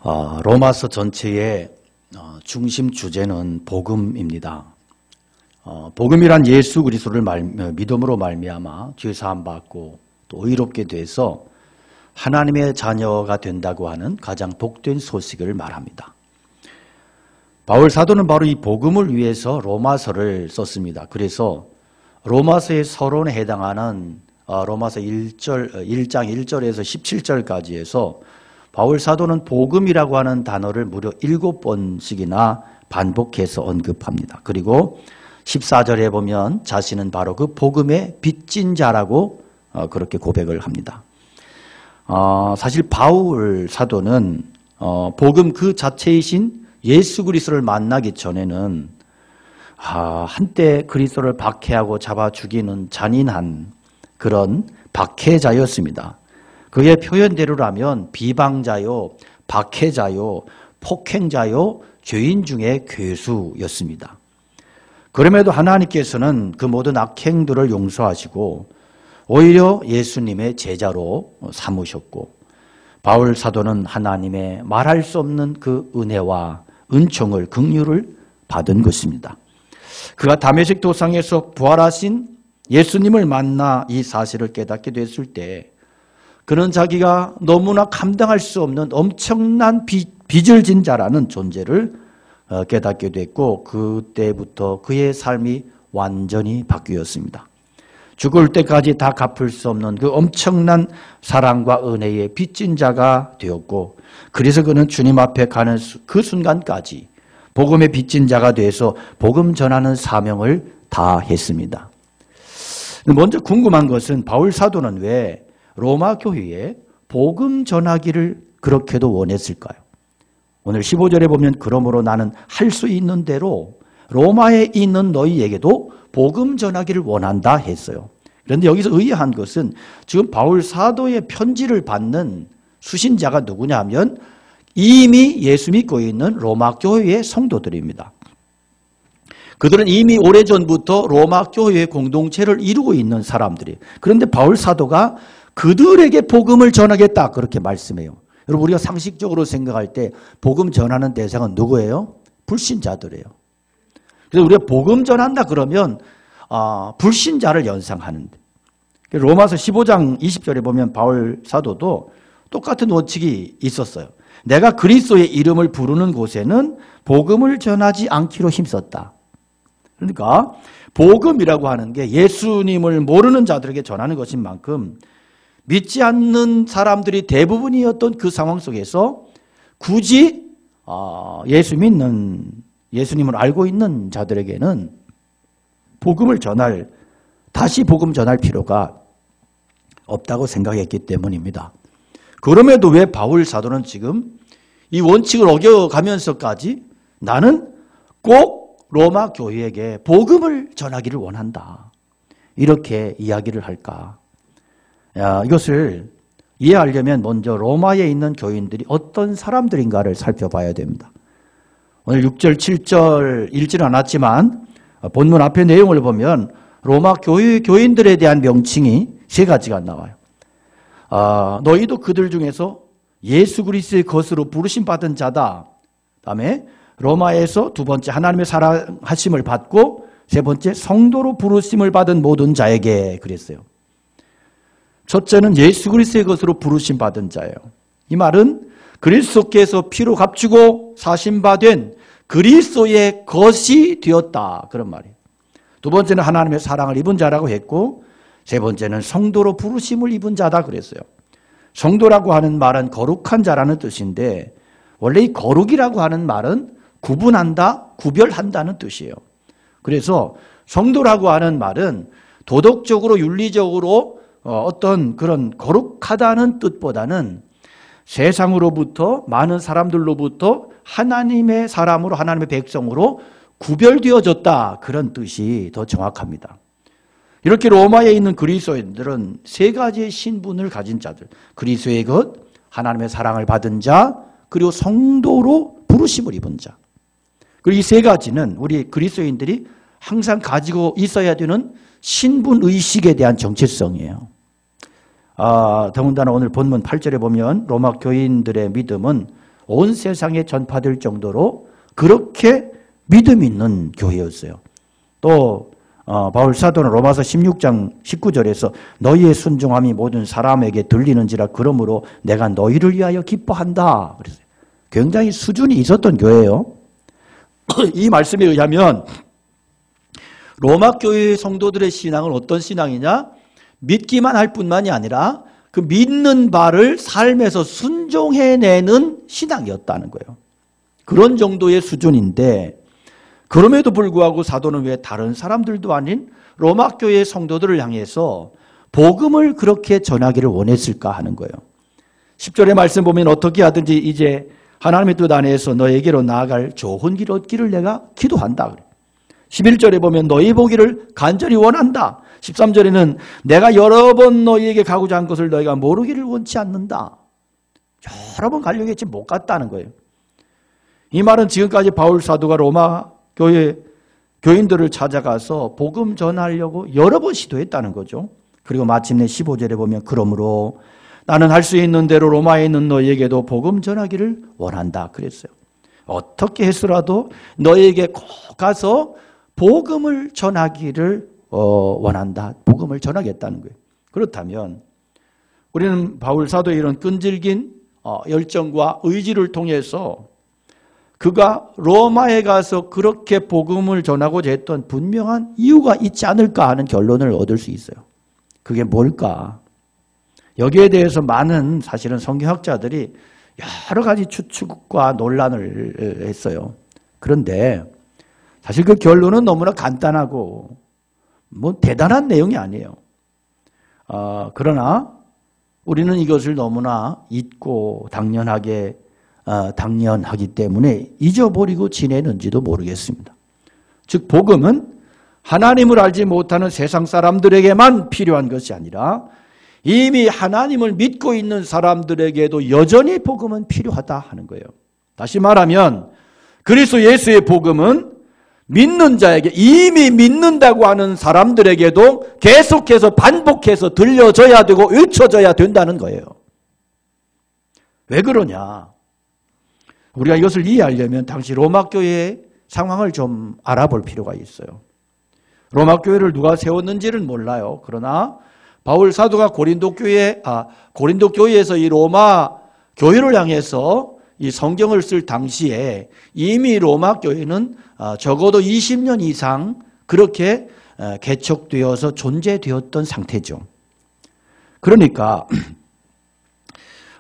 로마서 전체의 중심 주제는 복음입니다. 복음이란 예수 그리스도를 믿음으로 말미암아 죄사함 받고 또 의롭게 돼서 하나님의 자녀가 된다고 하는 가장 복된 소식을 말합니다. 바울 사도는 바로 이 복음을 위해서 로마서를 썼습니다. 그래서 로마서의 서론에 해당하는 로마서 1장 1절에서 17절까지 해서 바울 사도는 복음이라고 하는 단어를 무려 7번씩이나 반복해서 언급합니다. 그리고 14절에 보면 자신은 바로 그 복음의 빚진 자라고 그렇게 고백을 합니다. 사실 바울 사도는 복음 그 자체이신 예수 그리스도를 만나기 전에는 한때 그리스도를 박해하고 잡아 죽이는 잔인한 그런 박해자였습니다. 그의 표현대로라면 비방자요, 박해자요, 폭행자요, 죄인 중에 괴수였습니다. 그럼에도 하나님께서는 그 모든 악행들을 용서하시고 오히려 예수님의 제자로 삼으셨고 바울 사도는 하나님의 말할 수 없는 그 은혜와 은총을 긍휼을 받은 것입니다. 그가 다메섹 도상에서 부활하신 예수님을 만나 이 사실을 깨닫게 됐을 때 그는 자기가 너무나 감당할 수 없는 엄청난 빚을 진 자라는 존재를 깨닫게 됐고 그때부터 그의 삶이 완전히 바뀌었습니다. 죽을 때까지 다 갚을 수 없는 그 엄청난 사랑과 은혜의 빚진 자가 되었고 그래서 그는 주님 앞에 가는 그 순간까지 복음의 빚진 자가 돼서 복음 전하는 사명을 다했습니다. 먼저 궁금한 것은 바울 사도는 왜 로마 교회에 복음 전하기를 그렇게도 원했을까요? 오늘 15절에 보면 그러므로 나는 할 수 있는 대로 로마에 있는 너희에게도 복음 전하기를 원한다 했어요. 그런데 여기서 의아한 것은 지금 바울 사도의 편지를 받는 수신자가 누구냐 하면 이미 예수 믿고 있는 로마 교회의 성도들입니다. 그들은 이미 오래전부터 로마 교회의 공동체를 이루고 있는 사람들이에요. 그런데 바울 사도가 그들에게 복음을 전하겠다 그렇게 말씀해요. 여러분 우리가 상식적으로 생각할 때 복음 전하는 대상은 누구예요? 불신자들이에요. 그래서 우리가 복음 전한다 그러면 불신자를 연상하는데 로마서 15장 20절에 보면 바울 사도도 똑같은 원칙이 있었어요. 내가 그리스도의 이름을 부르는 곳에는 복음을 전하지 않기로 힘썼다. 그러니까 복음이라고 하는 게 예수님을 모르는 자들에게 전하는 것인 만큼 믿지 않는 사람들이 대부분이었던 그 상황 속에서 굳이 예수님을 알고 있는 자들에게는 다시 복음 전할 필요가 없다고 생각했기 때문입니다. 그럼에도 왜 바울 사도는 지금 이 원칙을 어겨가면서까지 나는 꼭 로마 교회에게 복음을 전하기를 원한다. 이렇게 이야기를 할까? 이것을 이해하려면 먼저 로마에 있는 교인들이 어떤 사람들인가를 살펴봐야 됩니다. 오늘 6절, 7절 읽지는 않았지만 본문 앞의 내용을 보면 로마 교인들에 대한 명칭이 3가지가 나와요. 너희도 그들 중에서 예수 그리스도의 것으로 부르심 받은 자다. 다음에 로마에서 2번째 하나님의 사랑하심을 받고 3번째 성도로 부르심을 받은 모든 자에게 그랬어요. 첫째는 예수 그리스도의 것으로 부르심 받은 자예요. 이 말은 그리스도께서 피로 값주고 사심받은 그리스도의 것이 되었다. 그런 말이에요. 2번째는 하나님의 사랑을 입은 자라고 했고 3번째는 성도로 부르심을 입은 자다 그랬어요. 성도라고 하는 말은 거룩한 자라는 뜻인데 원래 이 거룩이라고 하는 말은 구분한다, 구별한다는 뜻이에요. 그래서 성도라고 하는 말은 도덕적으로 윤리적으로 어떤 그런 거룩하다는 뜻보다는 세상으로부터 많은 사람들로부터 하나님의 사람으로 하나님의 백성으로 구별되어졌다 그런 뜻이 더 정확합니다. 이렇게 로마에 있는 그리스도인들은 3가지의 신분을 가진 자들, 그리스도의 것, 하나님의 사랑을 받은 자, 그리고 성도로 부르심을 입은 자. 그리고 이 3가지는 우리 그리스도인들이 항상 가지고 있어야 되는 신분의식에 대한 정체성이에요. 더군다나 오늘 본문 8절에 보면 로마 교인들의 믿음은 온 세상에 전파될 정도로 그렇게 믿음 있는 교회였어요. 또 바울 사도는 로마서 16장 19절에서 너희의 순종함이 모든 사람에게 들리는지라 그러므로 내가 너희를 위하여 기뻐한다 그랬어요. 굉장히 수준이 있었던 교회예요. 이 말씀에 의하면 로마 교회의 성도들의 신앙은 어떤 신앙이냐? 믿기만 할 뿐만이 아니라 그 믿는 바를 삶에서 순종해내는 신앙이었다는 거예요. 그런 정도의 수준인데 그럼에도 불구하고 사도는 왜 다른 사람들도 아닌 로마 교회의 성도들을 향해서 복음을 그렇게 전하기를 원했을까 하는 거예요. 10절의 말씀 보면 어떻게 하든지 이제 하나님의 뜻 안에서 너에게로 나아갈 좋은 길 얻기를 내가 기도한다. 11절에 보면 너희 보기를 간절히 원한다. 13절에는 내가 여러 번 너희에게 가고자 한 것을 너희가 모르기를 원치 않는다. 여러 번 가려고 했지 못 갔다는 거예요. 이 말은 지금까지 바울 사도가 로마 교회 교인들을 찾아가서 복음 전하려고 여러 번 시도했다는 거죠. 그리고 마침내 15절에 보면 그러므로 나는 할 수 있는 대로 로마에 있는 너희에게도 복음 전하기를 원한다 그랬어요. 어떻게 해서라도 너희에게 꼭 가서 복음을 전하기를 원한다. 복음을 전하겠다는 거예요. 그렇다면 우리는 바울 사도의 이런 끈질긴 열정과 의지를 통해서 그가 로마에 가서 그렇게 복음을 전하고자 했던 분명한 이유가 있지 않을까 하는 결론을 얻을 수 있어요. 그게 뭘까? 여기에 대해서 많은 사실은 성경학자들이 여러 가지 추측과 논란을 했어요. 그런데 사실 그 결론은 너무나 간단하고 뭐 대단한 내용이 아니에요. 그러나 우리는 이것을 너무나 잊고 당연하기 때문에 잊어버리고 지내는지도 모르겠습니다. 즉 복음은 하나님을 알지 못하는 세상 사람들에게만 필요한 것이 아니라 이미 하나님을 믿고 있는 사람들에게도 여전히 복음은 필요하다 하는 거예요. 다시 말하면 그리스도 예수의 복음은 믿는 자에게, 이미 믿는다고 하는 사람들에게도 계속해서 반복해서 들려져야 되고 외쳐져야 된다는 거예요. 왜 그러냐? 우리가 이것을 이해하려면 당시 로마 교회의 상황을 좀 알아볼 필요가 있어요. 로마 교회를 누가 세웠는지는 몰라요. 그러나 바울 사도가 고린도 교회에서 이 로마 교회를 향해서 이 성경을 쓸 당시에 이미 로마 교회는 적어도 20년 이상 그렇게 개척되어서 존재되었던 상태죠. 그러니까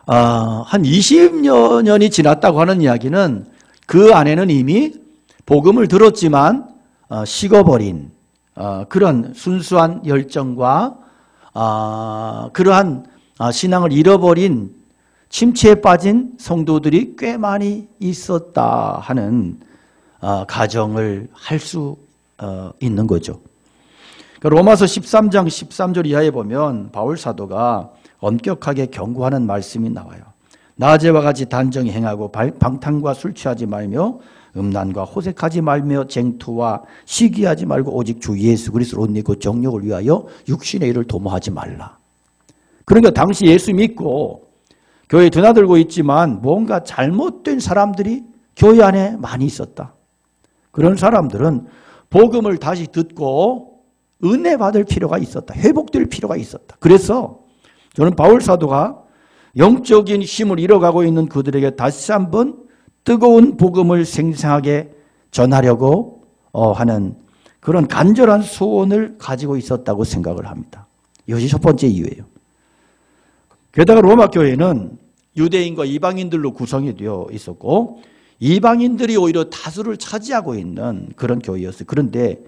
한 20여 년이 지났다고 하는 이야기는 그 안에는 이미 복음을 들었지만 식어버린 그런 순수한 열정과 그러한 신앙을 잃어버린 침체에 빠진 성도들이 꽤 많이 있었다 하는 가정을 할 수 있는 거죠. 로마서 13장 13절 이하에 보면 바울 사도가 엄격하게 경고하는 말씀이 나와요. 낮에와 같이 단정히 행하고 방탕과 술 취하지 말며 음란과 호색하지 말며 쟁투와 시기하지 말고 오직 주 예수 그리스도를 옷 입고 정욕을 위하여 육신의 일을 도모하지 말라. 그러니까 당시 예수 믿고 교회에 드나들고 있지만 뭔가 잘못된 사람들이 교회 안에 많이 있었다. 그런 사람들은 복음을 다시 듣고 은혜 받을 필요가 있었다. 회복될 필요가 있었다. 그래서 저는 바울 사도가 영적인 힘을 잃어가고 있는 그들에게 다시 한번 뜨거운 복음을 생생하게 전하려고 하는 그런 간절한 소원을 가지고 있었다고 생각을 합니다. 이것이 첫 번째 이유예요. 게다가 로마 교회는 유대인과 이방인들로 구성이 되어 있었고 이방인들이 오히려 다수를 차지하고 있는 그런 교회였어요. 그런데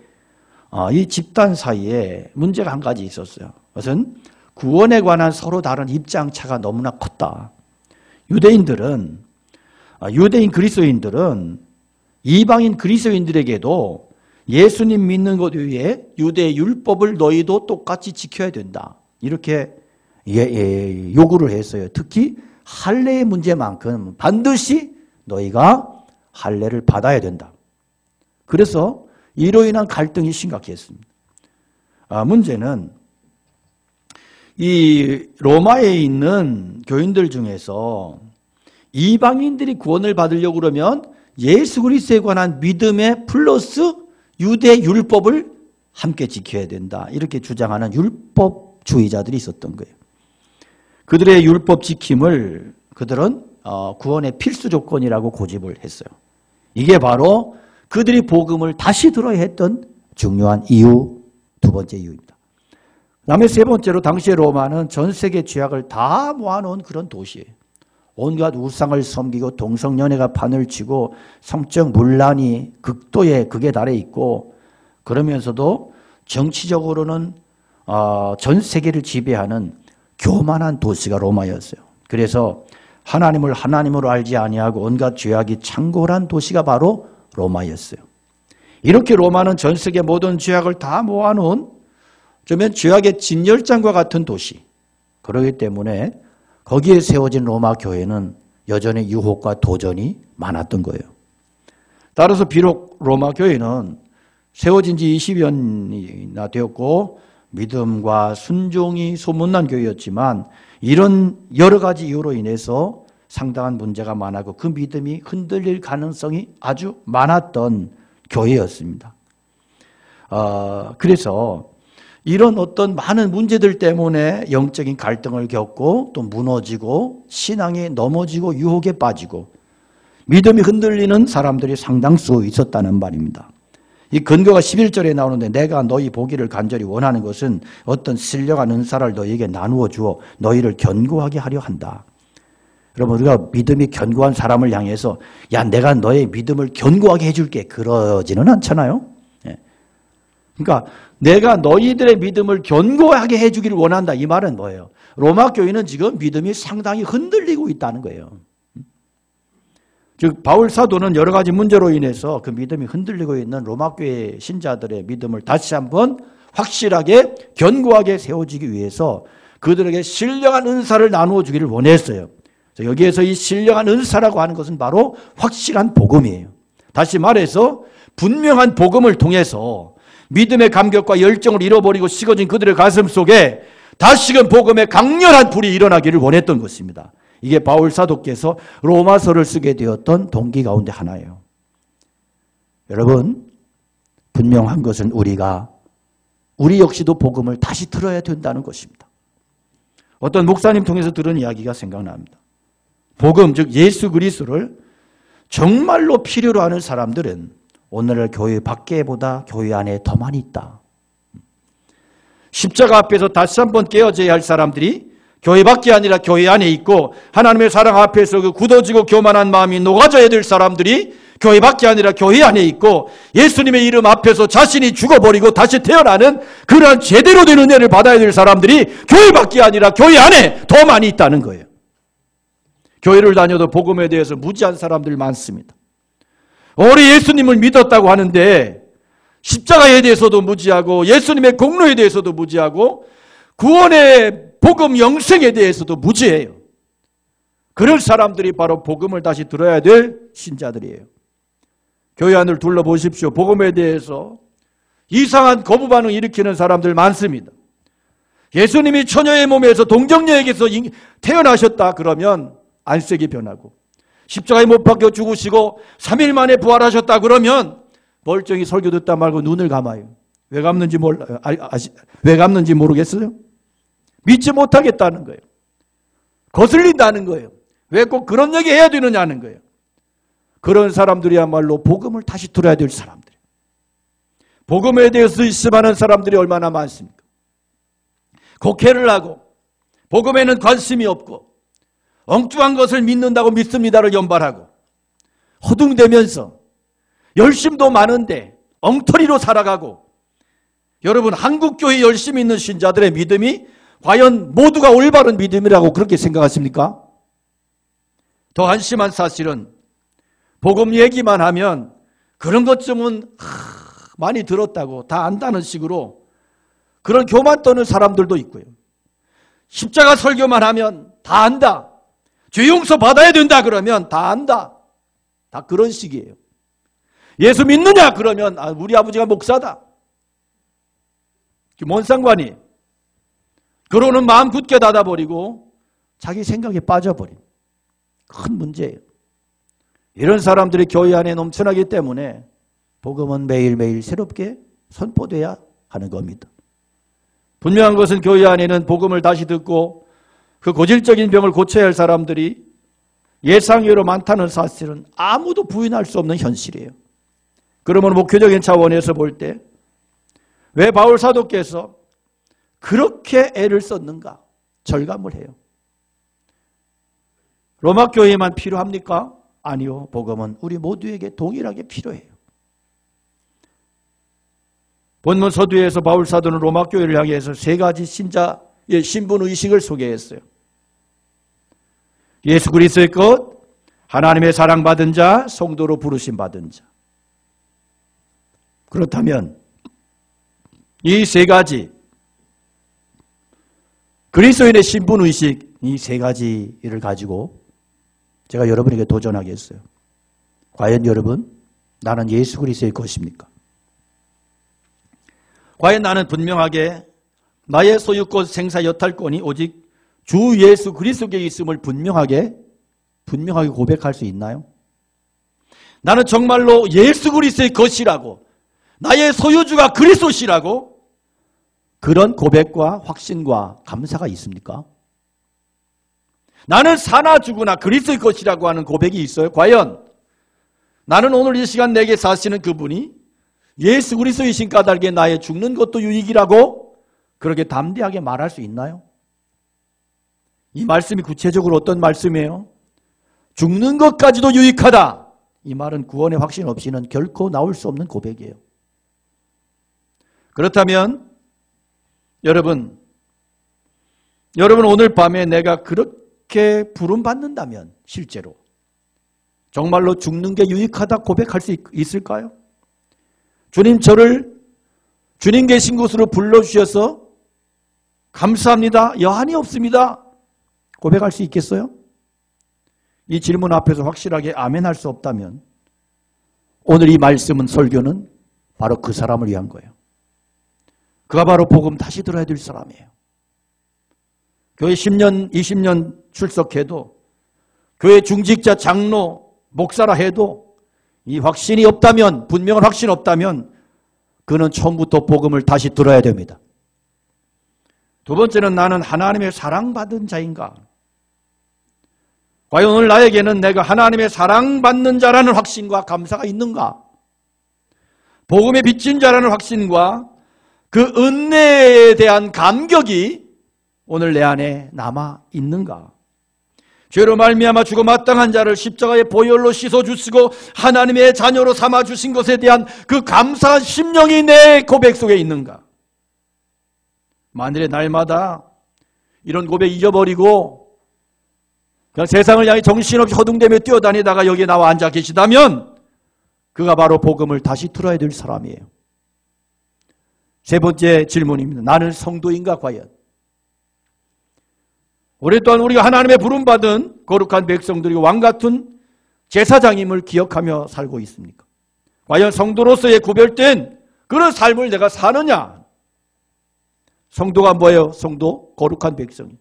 이 집단 사이에 문제가 한 가지 있었어요. 그것은 구원에 관한 서로 다른 입장차가 너무나 컸다. 유대인 그리스도인들은 이방인 그리스도인들에게도 예수님 믿는 것 외에 유대 율법을 너희도 똑같이 지켜야 된다. 이렇게 요구를 했어요. 특히 할례의 문제만큼 반드시 너희가 할례를 받아야 된다. 그래서 이로 인한 갈등이 심각했습니다. 문제는 이 로마에 있는 교인들 중에서 이방인들이 구원을 받으려고 그러면 예수 그리스도에 관한 믿음에 플러스 유대 율법을 함께 지켜야 된다. 이렇게 주장하는 율법주의자들이 있었던 거예요. 그들의 율법 지킴을 그들은 구원의 필수 조건이라고 고집을 했어요. 이게 바로 그들이 복음을 다시 들어야 했던 중요한 이유, 두 번째 이유입니다. 그다음에 세 번째로 당시의 로마는 전 세계 죄악을 다 모아놓은 그런 도시예요. 온갖 우상을 섬기고 동성연애가 판을 치고 성적 문란이 극에 달해 있고, 그러면서도 정치적으로는 전 세계를 지배하는 교만한 도시가 로마였어요. 그래서 하나님을 하나님으로 알지 아니하고 온갖 죄악이 창궐한 도시가 바로 로마였어요. 이렇게 로마는 전 세계 모든 죄악을 다 모아놓은 그러면 죄악의 진열장과 같은 도시, 그렇기 때문에 거기에 세워진 로마 교회는 여전히 유혹과 도전이 많았던 거예요. 따라서 비록 로마 교회는 세워진 지 20여 년이나 되었고 믿음과 순종이 소문난 교회였지만, 이런 여러 가지 이유로 인해서 상당한 문제가 많았고 그 믿음이 흔들릴 가능성이 아주 많았던 교회였습니다. 그래서 이런 어떤 많은 문제들 때문에 영적인 갈등을 겪고 또 무너지고 신앙이 넘어지고 유혹에 빠지고 믿음이 흔들리는 사람들이 상당수 있었다는 말입니다. 이 근거가 11절에 나오는데, 내가 너희 보기를 간절히 원하는 것은 어떤 신령한 은사를 너희에게 나누어 주어 너희를 견고하게 하려 한다. 여러분, 우리가 믿음이 견고한 사람을 향해서 야, 내가 너의 믿음을 견고하게 해줄게, 그러지는 않잖아요. 그러니까 내가 너희들의 믿음을 견고하게 해주기를 원한다, 이 말은 뭐예요? 로마 교회는 지금 믿음이 상당히 흔들리고 있다는 거예요. 즉 바울 사도는 여러 가지 문제로 인해서 그 믿음이 흔들리고 있는 로마 교회 신자들의 믿음을 다시 한번 확실하게 견고하게 세워지기 위해서 그들에게 신령한 은사를 나누어 주기를 원했어요. 여기에서 이 신령한 은사라고 하는 것은 바로 확실한 복음이에요. 다시 말해서 분명한 복음을 통해서 믿음의 감격과 열정을 잃어버리고 식어진 그들의 가슴 속에 다시금 복음의 강렬한 불이 일어나기를 원했던 것입니다. 이게 바울 사도께서 로마서를 쓰게 되었던 동기 가운데 하나예요. 여러분, 분명한 것은 우리 역시도 복음을 다시 들어야 된다는 것입니다. 어떤 목사님 통해서 들은 이야기가 생각납니다. 복음, 즉 예수 그리스도를 정말로 필요로 하는 사람들은 오늘날 교회 밖에보다 교회 안에 더 많이 있다. 십자가 앞에서 다시 한번 깨어져야 할 사람들이 교회 밖이 아니라 교회 안에 있고, 하나님의 사랑 앞에서 그 굳어지고 교만한 마음이 녹아져야 될 사람들이 교회 밖이 아니라 교회 안에 있고, 예수님의 이름 앞에서 자신이 죽어버리고 다시 태어나는 그러한 제대로 된 은혜를 받아야 될 사람들이 교회 밖이 아니라 교회 안에 더 많이 있다는 거예요. 교회를 다녀도 복음에 대해서 무지한 사람들 많습니다. 우리 예수님을 믿었다고 하는데 십자가에 대해서도 무지하고 예수님의 공로에 대해서도 무지하고 구원의 복음 영생에 대해서도 무지해요. 그럴 사람들이 바로 복음을 다시 들어야 될 신자들이에요. 교회 안을 둘러보십시오. 복음에 대해서 이상한 거부 반응 일으키는 사람들 많습니다. 예수님이 처녀의 몸에서 동정녀에게서 태어나셨다 그러면 안색이 변하고, 십자가에 못 박혀 죽으시고 3일 만에 부활하셨다 그러면 멀쩡히 설교 듣다 말고 눈을 감아요. 왜 감는지 왜 감는지 모르겠어요? 믿지 못하겠다는 거예요. 거슬린다는 거예요. 왜 꼭 그런 얘기 해야 되느냐는 거예요. 그런 사람들이야말로 복음을 다시 들어야 될 사람들. 복음에 대해서 의심하는 사람들이 얼마나 많습니까? 곡해를 하고 복음에는 관심이 없고 엉뚱한 것을 믿는다고 믿습니다를 연발하고 허둥대면서 열심도 많은데 엉터리로 살아가고, 여러분, 한국교회 열심히 있는 신자들의 믿음이 과연 모두가 올바른 믿음이라고 그렇게 생각하십니까? 더 한심한 사실은 복음 얘기만 하면 그런 것 좀은 많이 들었다고 다 안다는 식으로 그런 교만 떠는 사람들도 있고요. 십자가 설교만 하면 다 안다. 죄 용서 받아야 된다 그러면 다 안다. 다 그런 식이에요. 예수 믿느냐 그러면 우리 아버지가 목사다. 뭔 상관이? 그러는 마음 굳게 닫아버리고 자기 생각에 빠져버린 큰 문제예요. 이런 사람들이 교회 안에 넘쳐나기 때문에 복음은 매일매일 새롭게 선포돼야 하는 겁니다. 분명한 것은 교회 안에는 복음을 다시 듣고 그 고질적인 병을 고쳐야 할 사람들이 예상외로 많다는 사실은 아무도 부인할 수 없는 현실이에요. 그러면 목회적인 차원에서 볼 때 왜 바울 사도께서 그렇게 애를 썼는가 절감을 해요. 로마 교회만 필요합니까? 아니요. 복음은 우리 모두에게 동일하게 필요해요. 본문 서두에서 바울 사도는 로마 교회를 향해서 세 가지 신자의 신분 의식을 소개했어요. 예수 그리스도의 것, 하나님의 사랑받은 자, 성도로 부르심 받은 자. 그렇다면 이 세 가지 그리스도인의 신분 의식 이 세 가지를 가지고 제가 여러분에게 도전하겠어요. 과연 여러분 나는 예수 그리스도의 것입니까? 과연 나는 분명하게 나의 소유권 생사 여탈권이 오직 주 예수 그리스도께 있음을 분명하게 고백할 수 있나요? 나는 정말로 예수 그리스도의 것이라고 나의 소유주가 그리스도시라고 그런 고백과 확신과 감사가 있습니까? 나는 사나 죽으나 그리스도의 것이라고 하는 고백이 있어요. 과연 나는 오늘 이 시간 내게 사시는 그분이 예수 그리스도이신 까닭에 나의 죽는 것도 유익이라고 그렇게 담대하게 말할 수 있나요? 이 말씀이 구체적으로 어떤 말씀이에요? 죽는 것까지도 유익하다. 이 말은 구원의 확신 없이는 결코 나올 수 없는 고백이에요. 그렇다면 여러분 오늘 밤에 내가 그렇게 부름받는다면 실제로 정말로 죽는 게 유익하다 고백할 수 있을까요? 주님 저를 주님 계신 곳으로 불러주셔서 감사합니다. 여한이 없습니다. 고백할 수 있겠어요? 이 질문 앞에서 확실하게 아멘할 수 없다면 오늘 이 말씀은 설교는 바로 그 사람을 위한 거예요. 그가 바로 복음 다시 들어야 될 사람이에요. 교회 10년, 20년 출석해도 교회 중직자, 장로, 목사라 해도 이 확신이 없다면 분명한 확신 없다면 그는 처음부터 복음을 다시 들어야 됩니다. 두 번째는 나는 하나님의 사랑받은 자인가? 과연 오늘 나에게는 내가 하나님의 사랑받는 자라는 확신과 감사가 있는가? 복음에 빚진 자라는 확신과 그 은혜에 대한 감격이 오늘 내 안에 남아 있는가? 죄로 말미암아 죽어 마땅한 자를 십자가의 보혈로 씻어주시고 하나님의 자녀로 삼아주신 것에 대한 그 감사한 심령이 내 고백 속에 있는가? 만일에 날마다 이런 고백 잊어버리고 그냥 세상을 향해 정신없이 허둥대며 뛰어다니다가 여기에 나와 앉아 계시다면 그가 바로 복음을 다시 들어야 될 사람이에요. 세 번째 질문입니다. 나는 성도인가 과연? 오랫동안 우리가 하나님의 부름받은 거룩한 백성들이고 왕같은 제사장임을 기억하며 살고 있습니까? 과연 성도로서의 구별된 그런 삶을 내가 사느냐? 성도가 뭐예요? 성도, 거룩한 백성이.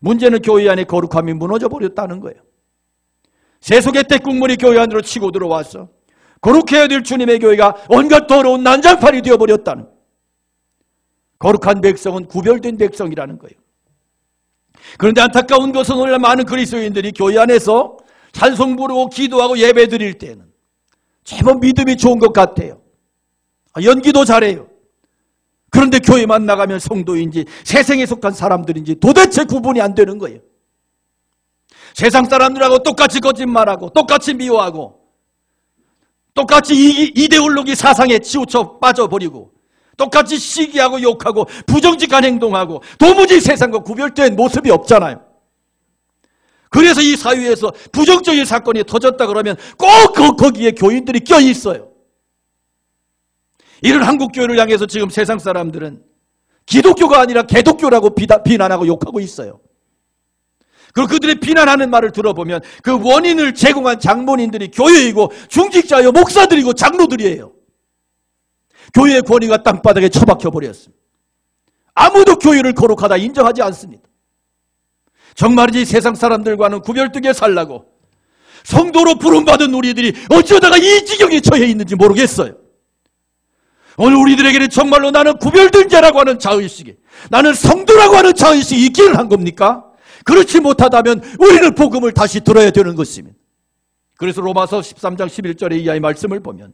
문제는 교회 안에 거룩함이 무너져 버렸다는 거예요. 세속의 때국물이 교회 안으로 치고 들어와서 거룩해야 될 주님의 교회가 온갖 더러운 난장판이 되어버렸다는 거예요. 거룩한 백성은 구별된 백성이라는 거예요. 그런데 안타까운 것은 오늘 많은 그리스도인들이 교회 안에서 찬송 부르고 기도하고 예배 드릴 때는 제법 믿음이 좋은 것 같아요. 연기도 잘해요. 그런데 교회만 나가면 성도인지 세상에 속한 사람들인지 도대체 구분이 안 되는 거예요. 세상 사람들하고 똑같이 거짓말하고 똑같이 미워하고 똑같이 이데올로기 사상에 치우쳐 빠져버리고 똑같이 시기하고 욕하고 부정직한 행동하고 도무지 세상과 구별된 모습이 없잖아요. 그래서 이 사회에서 부정적인 사건이 터졌다 그러면 꼭 거기에 교인들이 껴있어요. 이런 한국교회를 향해서 지금 세상 사람들은 기독교가 아니라 개독교라고 비난하고 욕하고 있어요. 그리고 그들의 비난하는 말을 들어보면 그 원인을 제공한 장본인들이 교회이고 중직자요 목사들이고 장로들이에요. 교회의 권위가 땅바닥에 처박혀 버렸습니다. 아무도 교회를 거룩하다 인정하지 않습니다. 정말이지 세상 사람들과는 구별되게 살라고 성도로 부름받은 우리들이 어쩌다가 이 지경에 처해 있는지 모르겠어요. 오늘 우리들에게는 정말로 나는 구별된 자라고 하는 자의식이, 나는 성도라고 하는 자의식이 있기를 한 겁니까? 그렇지 못하다면 우리는 복음을 다시 들어야 되는 것입니다. 그래서 로마서 13장 11절의 이하의 말씀을 보면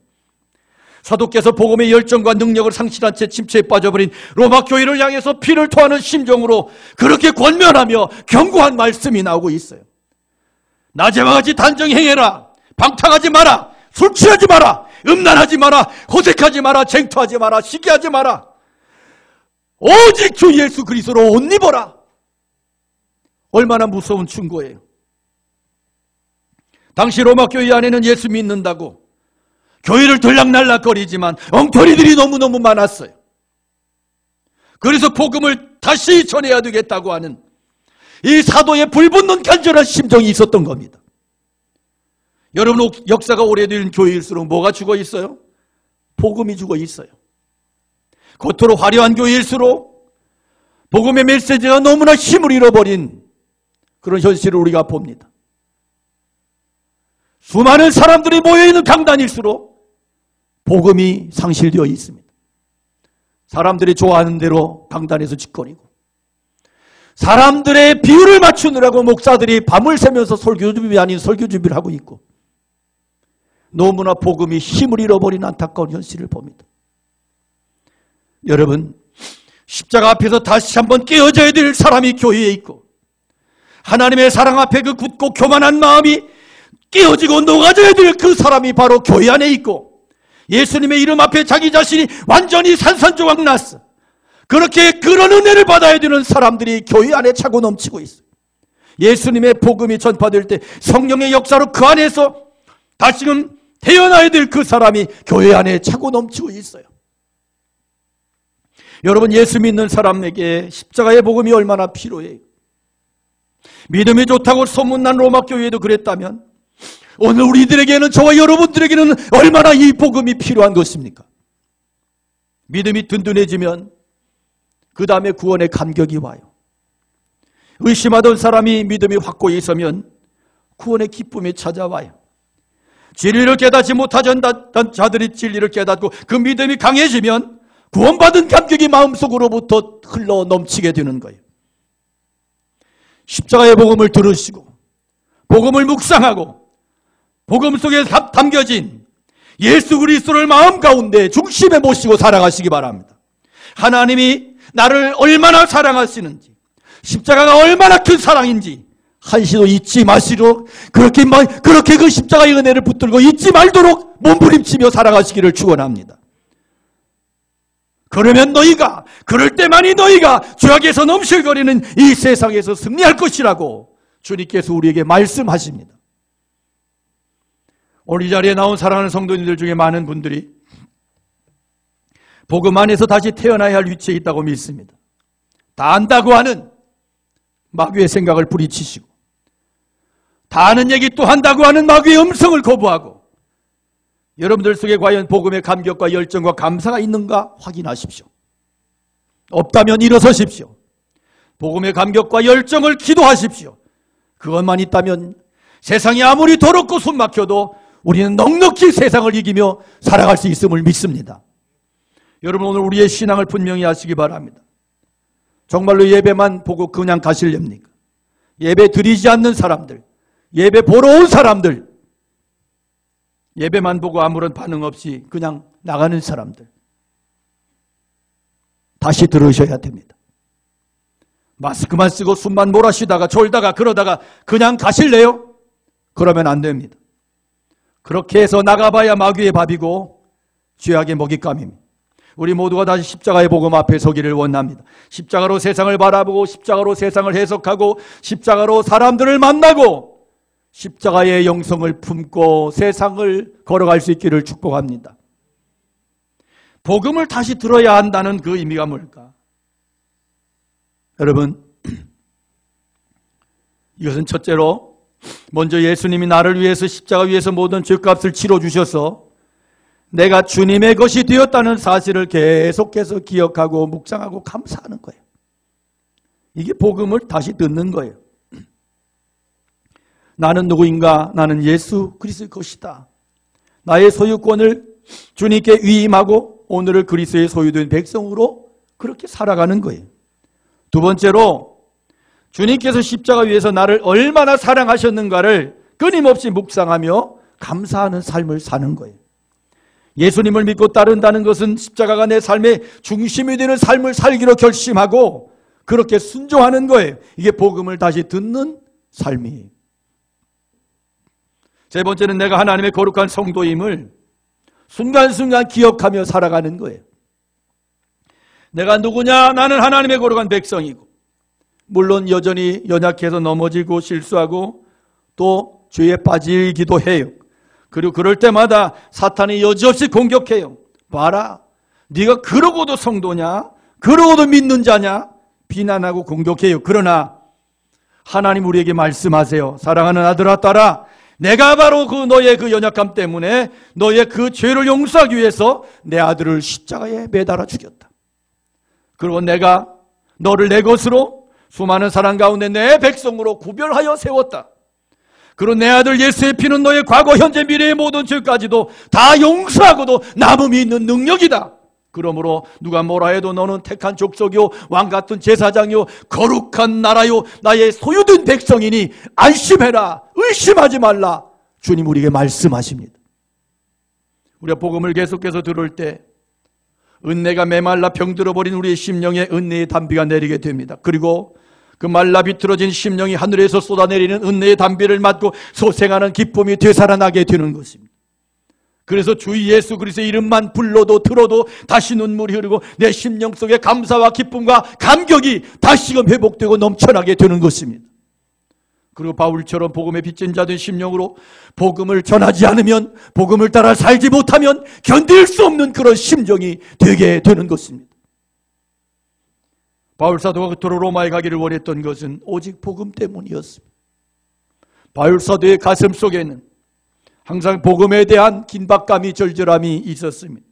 사도께서 복음의 열정과 능력을 상실한 채 침체에 빠져버린 로마 교회를 향해서 피를 토하는 심정으로 그렇게 권면하며 경고한 말씀이 나오고 있어요. 낮에와 같이 단정 행해라. 방탕하지 마라. 술 취하지 마라. 음란하지 마라. 호색하지 마라. 쟁투하지 마라. 시기하지 마라. 오직 주 예수 그리스도로 옷 입어라. 얼마나 무서운 충고예요. 당시 로마 교회 안에는 예수 믿는다고 교회를 들락날락거리지만 엉터리들이 너무너무 많았어요. 그래서 복음을 다시 전해야 되겠다고 하는 이 사도의 불붙는 간절한 심정이 있었던 겁니다. 여러분, 역사가 오래된 교회일수록 뭐가 죽어 있어요? 복음이 죽어 있어요. 겉으로 화려한 교회일수록 복음의 메시지가 너무나 힘을 잃어버린 그런 현실을 우리가 봅니다. 수많은 사람들이 모여있는 강단일수록 복음이 상실되어 있습니다. 사람들이 좋아하는 대로 강단에서 짓거리고 사람들의 비율을 맞추느라고 목사들이 밤을 새면서 설교 준비 아닌 설교 준비를 하고 있고 너무나 복음이 힘을 잃어버린 안타까운 현실을 봅니다. 여러분, 십자가 앞에서 다시 한번 깨어져야 될 사람이 교회에 있고 하나님의 사랑 앞에 그 굳고 교만한 마음이 깨어지고 녹아져야 될 그 사람이 바로 교회 안에 있고 예수님의 이름 앞에 자기 자신이 완전히 산산조각 났어. 그렇게 그런 은혜를 받아야 되는 사람들이 교회 안에 차고 넘치고 있어요. 예수님의 복음이 전파될 때 성령의 역사로 그 안에서 다시금 태어나야 될 그 사람이 교회 안에 차고 넘치고 있어요. 여러분, 예수 믿는 사람에게 십자가의 복음이 얼마나 필요해요. 믿음이 좋다고 소문난 로마 교회도 그랬다면 오늘 우리들에게는, 저와 여러분들에게는 얼마나 이 복음이 필요한 것입니까? 믿음이 든든해지면 그 다음에 구원의 감격이 와요. 의심하던 사람이 믿음이 확고히 있으면 구원의 기쁨이 찾아와요. 진리를 깨닫지 못하던 자들이 진리를 깨닫고 그 믿음이 강해지면 구원받은 감격이 마음속으로부터 흘러 넘치게 되는 거예요. 십자가의 복음을 들으시고 복음을 묵상하고 복음 속에 담겨진 예수 그리스도를 마음 가운데 중심에 모시고 살아가시기 바랍니다. 하나님이 나를 얼마나 사랑하시는지, 십자가가 얼마나 큰 사랑인지 한시도 잊지 마시도록, 그렇게 그 십자가의 은혜를 붙들고 잊지 말도록 몸부림치며 살아가시기를 축원합니다. 그러면 너희가, 그럴 때만이 너희가 죄악에서 넘실거리는 이 세상에서 승리할 것이라고 주님께서 우리에게 말씀하십니다. 오늘 이 자리에 나온 사랑하는 성도님들 중에 많은 분들이 복음 안에서 다시 태어나야 할 위치에 있다고 믿습니다. 다 안다고 하는 마귀의 생각을 뿌리치시고 다 아는 얘기 또 한다고 하는 마귀의 음성을 거부하고 여러분들 속에 과연 복음의 감격과 열정과 감사가 있는가 확인하십시오. 없다면 일어서십시오. 복음의 감격과 열정을 기도하십시오. 그것만 있다면 세상이 아무리 더럽고 숨막혀도 우리는 넉넉히 세상을 이기며 살아갈 수 있음을 믿습니다. 여러분, 오늘 우리의 신앙을 분명히 하시기 바랍니다. 정말로 예배만 보고 그냥 가실렵니까? 예배 드리지 않는 사람들, 예배 보러 온 사람들, 예배만 보고 아무런 반응 없이 그냥 나가는 사람들, 다시 들으셔야 됩니다. 마스크만 쓰고 숨만 몰아쉬다가 졸다가 그러다가 그냥 가실래요? 그러면 안 됩니다. 그렇게 해서 나가봐야 마귀의 밥이고 죄악의 먹잇감입니다. 우리 모두가 다시 십자가의 복음 앞에 서기를 원합니다. 십자가로 세상을 바라보고 십자가로 세상을 해석하고 십자가로 사람들을 만나고 십자가의 영성을 품고 세상을 걸어갈 수 있기를 축복합니다. 복음을 다시 들어야 한다는 그 의미가 뭘까? 여러분, 이것은 첫째로 먼저 예수님이 나를 위해서 십자가 위에서 모든 죄값을 치러주셔서 내가 주님의 것이 되었다는 사실을 계속해서 기억하고 묵상하고 감사하는 거예요. 이게 복음을 다시 듣는 거예요. 나는 누구인가? 나는 예수 그리스도의 것이다. 나의 소유권을 주님께 위임하고 오늘을 그리스도의 소유된 백성으로 그렇게 살아가는 거예요. 두 번째로 주님께서 십자가 위에서 나를 얼마나 사랑하셨는가를 끊임없이 묵상하며 감사하는 삶을 사는 거예요. 예수님을 믿고 따른다는 것은 십자가가 내 삶의 중심이 되는 삶을 살기로 결심하고 그렇게 순종하는 거예요. 이게 복음을 다시 듣는 삶이에요. 세 번째는 내가 하나님의 거룩한 성도임을 순간순간 기억하며 살아가는 거예요. 내가 누구냐? 나는 하나님의 거룩한 백성이고, 물론 여전히 연약해서 넘어지고 실수하고 또 죄에 빠지기도 해요. 그리고 그럴 때마다 사탄이 여지없이 공격해요. 봐라, 네가 그러고도 성도냐? 그러고도 믿는 자냐? 비난하고 공격해요. 그러나 하나님 우리에게 말씀하세요. 사랑하는 아들아 딸아, 내가 바로 너의 그 연약함 때문에 너의 그 죄를 용서하기 위해서 내 아들을 십자가에 매달아 죽였다. 그리고 내가 너를 내 것으로 수많은 사람 가운데 내 백성으로 구별하여 세웠다. 그리고 내 아들 예수의 피는 너의 과거, 현재, 미래의 모든 죄까지도 다 용서하고도 남음이 있는 능력이다. 그러므로 누가 뭐라 해도 너는 택한 족속이요 왕같은 제사장이요 거룩한 나라요 나의 소유된 백성이니 안심해라, 의심하지 말라. 주님 우리에게 말씀하십니다. 우리가 복음을 계속해서 들을 때 은혜가 메말라 병들어버린 우리의 심령에 은혜의 단비가 내리게 됩니다. 그리고 그 말라 비틀어진 심령이 하늘에서 쏟아내리는 은혜의 단비를 맞고 소생하는 기쁨이 되살아나게 되는 것입니다. 그래서 주 예수 그리스도의 이름만 불러도 들어도 다시 눈물이 흐르고 내 심령 속에 감사와 기쁨과 감격이 다시금 회복되고 넘쳐나게 되는 것입니다. 그리고 바울처럼 복음에 빚진 자된 심령으로 복음을 전하지 않으면, 복음을 따라 살지 못하면 견딜 수 없는 그런 심정이 되게 되는 것입니다. 바울 사도가 그토록 로마에 가기를 원했던 것은 오직 복음 때문이었습니다. 바울 사도의 가슴 속에는 항상 복음에 대한 긴박감이, 절절함이 있었습니다.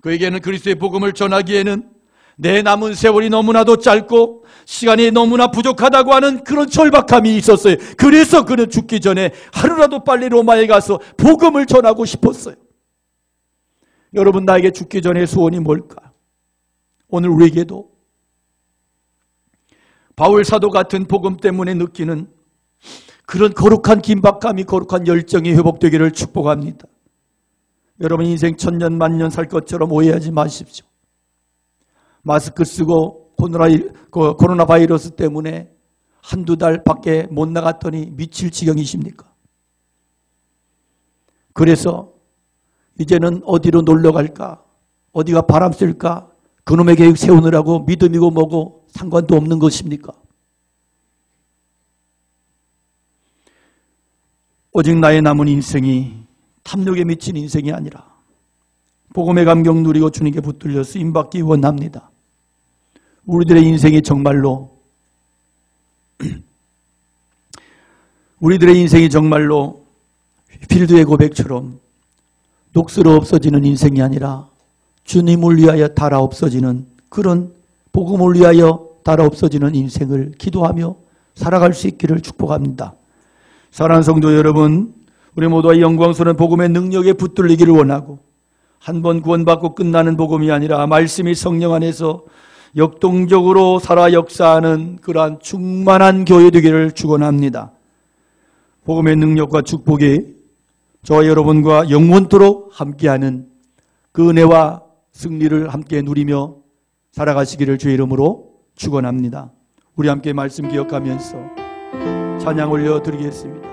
그에게는 그리스도의 복음을 전하기에는 내 남은 세월이 너무나도 짧고 시간이 너무나 부족하다고 하는 그런 절박함이 있었어요. 그래서 그는 죽기 전에 하루라도 빨리 로마에 가서 복음을 전하고 싶었어요. 여러분, 나에게 죽기 전에 소원이 뭘까? 오늘 우리에게도 바울 사도 같은 복음 때문에 느끼는 그런 거룩한 긴박감이, 거룩한 열정이 회복되기를 축복합니다. 여러분, 인생 천년 만년 살 것처럼 오해하지 마십시오. 마스크 쓰고 코로나 바이러스 때문에 한두 달 밖에 못 나갔더니 미칠 지경이십니까? 그래서 이제는 어디로 놀러 갈까? 어디가 바람 쐴까? 그놈의 계획 세우느라고 믿음이고 뭐고 상관도 없는 것입니까? 오직 나의 남은 인생이 탐욕에 미친 인생이 아니라 복음의 감격 누리고 주님께 붙들려 쓰임받기 원합니다. 우리들의 인생이 정말로 필드의 고백처럼 녹슬어 없어지는 인생이 아니라 주님을 위하여 달아 없어지는, 그런 복음을 위하여 달아 없어지는 인생을 기도하며 살아갈 수 있기를 축복합니다. 사랑하는 성도 여러분, 우리 모두가 영광스러운 복음의 능력에 붙들리기를 원하고, 한 번 구원받고 끝나는 복음이 아니라 말씀이 성령 안에서 역동적으로 살아 역사하는 그러한 충만한 교회 되기를 축원합니다. 복음의 능력과 축복이 저와 여러분과 영원토록 함께하는 그 은혜와 승리를 함께 누리며 살아가시기를 주의 이름으로 축원합니다. 우리 함께 말씀 기억하면서 찬양 올려드리겠습니다.